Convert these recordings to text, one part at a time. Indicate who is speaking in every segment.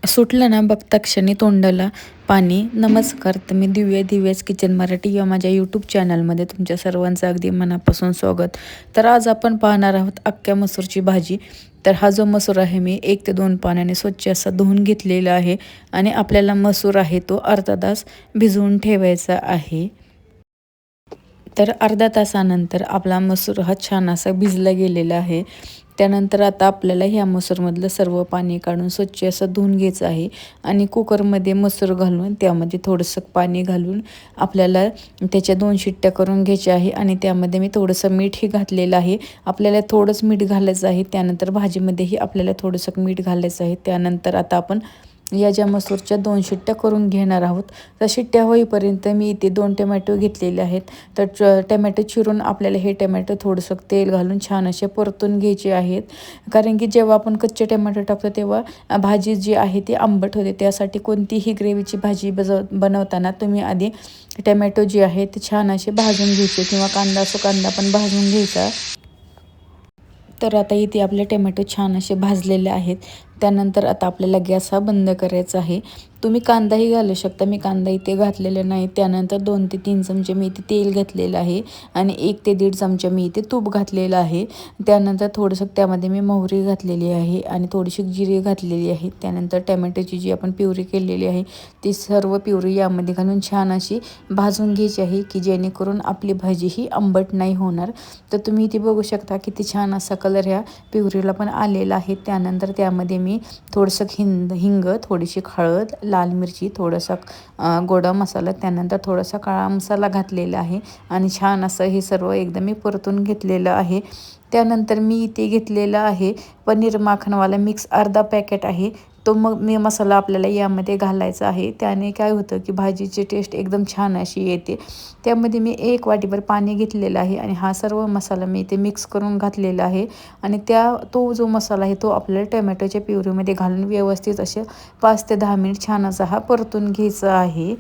Speaker 1: सुटलं ना बघता क्षणी तोंडाला पाणी. नमस्कार, तर मी दिव्याज किचन मराठी या माझ्या यूट्यूब चॅनलमध्ये तुमच्या सर्वांचं अगदी मनापासून स्वागत. तर आज आपण पाहणार आहोत अख्ख्या मसूरची भाजी. तर हा जो मसूर आहे मी 1 ते 2 पाण्याने स्वच्छ असा धुवून घेतलेला आहे आणि आपल्याला मसूर आहे तो अर्धा तास भिजवून ठेवायचा आहे. तर अर्ध्या तासानंतर आपला मसूर हा छान असा भिजला गेलेला आहे. त्यानंतर आता आपल्याला ह्या मसूरमधलं सर्व पाणी काढून स्वच्छ असं धुवून घ्यायचं आहे आणि कुकरमध्ये मसूर घालून त्यामध्ये थोडंसं पाणी घालून आपल्याला त्याच्या 2 शिट्ट्या करून घ्यायच्या आहे आणि त्यामध्ये मी थोडंसं मीठही घातलेलं आहे. आपल्याला थोडंच मीठ घालायचं आहे. त्यानंतर भाजीमध्येही आपल्याला थोडंसं मीठ घालायचं आहे. त्यानंतर आता आपण या ज्या मसूरच्या 2 शिट्ट्या करून घेणार आहोत. तर शिट्ट्या होईपर्यंत मी इथे 2 टमॅटो घेतलेले आहेत. तर टमॅटो चिरून आपल्याला हे टमॅटो थोडंसं तेल घालून छान असे परतून घ्यायचे आहेत. कारण की जेव्हा आपण कच्चे टमॅटो टाकतो तेव्हा भाजी जी आहे ती आंबट होते. त्यासाठी कोणतीही ग्रेव्हीची भाजी बनवताना तुम्ही आधी टमॅटो जे आहे ते छान असे भाजून घ्यायचे किंवा कांदा असो कांदा पण भाजून घ्यायचा. तर आता इथे आपले टमॅटो छान असे भाजलेले आहेत. त्यानंतर आता आपल्याला गॅस हा बंद करायचा आहे. तुम्ही कांदाही घालू शकता. मी कांदा इथे घातलेला नाही. त्यानंतर 2 ते 3 चमचे मी इथे तेल घातलेलं आहे आणि 1 ते 1.5 चमचा मी इथे तूप घातलेलं आहे. त्यानंतर थोडंसं त्यामध्ये मी मोहरी घातलेली आहे आणि थोडीशी जिरे घातलेली आहे. त्यानंतर टमॅटोची जी आपण प्युरी केलेली आहे ती सर्व प्युरी यामध्ये घालून छान अशी भाजून घ्यायची आहे की जेणेकरून आपली भाजी ही आंबट नाही होणार. तर तुम्ही इथे बघू शकता किती छान असा कलर ह्या प्युरीला पण आलेला आहे. त्यानंतर त्यामध्ये मी थोडंसं हिंग, थोडीशी हळद, लाल मिरची, थोडासा गोडा मसाला, त्यानंतर थोडासा काळा मसाला घातलेला आहे आणि छान असं हे सर्व एकदम मी परतून घेतलेलं आहे. त्यानंतर मी इथे घेतलेला आहे पनीर माखनवाला मिक्स अर्धा पॅकेट आहे. तो मग मी मसाला आपल्याला यामध्ये घालायचा आहे. त्याने काय होतं की भाजीची टेस्ट एकदम छान अशी येते. त्यामध्ये मी 1 वाटीभर पाणी घेतलेलं आहे आणि हा सर्व मसाला मी इथे मिक्स करून घातलेला आहे आणि तो जो मसाला आहे तो आपल्याला टोमॅटोच्या प्युरीमध्ये घालून व्यवस्थित असे 5 ते 10 मिनिट छान असा हा परतून घ्यायचा आहे.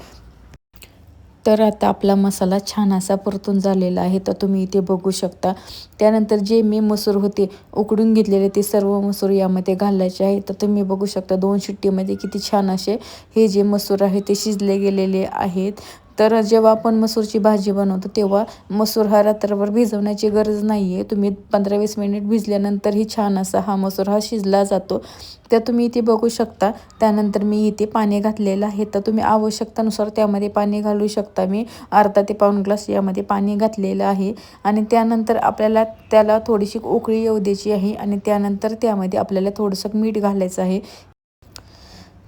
Speaker 1: तर आता आपला मसाला छान असा परतून झालेला आहे. तर तुम्ही इथे बघू शकता. त्यानंतर जे मी मसूर होते उकडून घेतलेले ते सर्व मसूर यामध्ये घालायचे आहे. तर तुम्ही बघू शकता 2 शिट्टीमध्ये किती छान असे हे जे मसूर आहे ते शिजले गेलेले आहेत. तर जेव्हा आपण मसूरची भाजी बनवतो तेव्हा मसूर हा रात्रभर भिजवण्याची गरज नाही आहे. तुम्ही 15-20 मिनिट भिजल्यानंतरही छान असा हा मसूर हा शिजला जातो. तर तुम्ही इथे बघू शकता. त्यानंतर मी इथे पाणी घातलेलं आहे. तर तुम्ही आवश्यकतेनुसार त्यामध्ये पाणी घालू शकता. मी अर्धा ते पाऊण ग्लास यामध्ये पाणी घातलेलं आहे आणि त्यानंतर आपल्याला त्याला थोडीशी उकळी येऊ द्यायची आहे आणि त्यानंतर त्यामध्ये आपल्याला थोडंसं मीठ घालायचं आहे.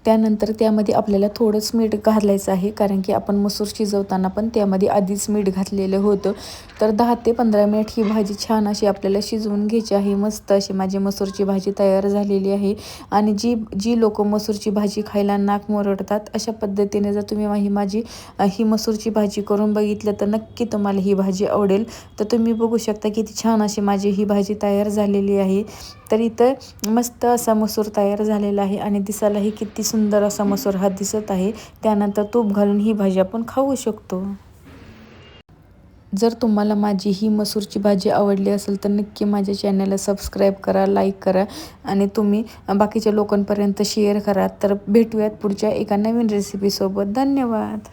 Speaker 1: त्यानंतर त्यामध्ये आपल्याला थोडंच मीठ घालायचं आहे कारण की आपण मसूर शिजवताना पण त्यामध्ये आधीच मीठ घातलेलं होतं. तर 10 ते 15 मिनिट ही भाजी छान अशी आपल्याला शिजवून घ्यायची आहे. मस्त अशी माझी मसूरची भाजी तयार झालेली आहे आणि जी लोकं मसूरची भाजी खायला नाक मुरडतात अशा पद्धतीने जर तुम्ही ही मसूरची भाजी करून बघितलं तर नक्की तुम्हाला ही भाजी आवडेल. तर तुम्ही बघू शकता किती छान अशी माझी ही भाजी तयार झालेली आहे. तर इथं मस्त असा मसूर तयार झालेला आहे आणि दिसायलाही किती सुंदर असा मसूर हा दिसत आहे. त्यानंतर तूप घालून ही भाजी आपण खाऊ शकतो. जर तुम्हाला माझी ही मसूरची भाजी आवडली असेल तर नक्की माझ्या चॅनलला सबस्क्राईब करा, लाईक करा आणि तुम्ही बाकीच्या लोकांपर्यंत शेअर करा. तर भेटूयात पुढच्या एका नवीन रेसिपीसोबत. धन्यवाद.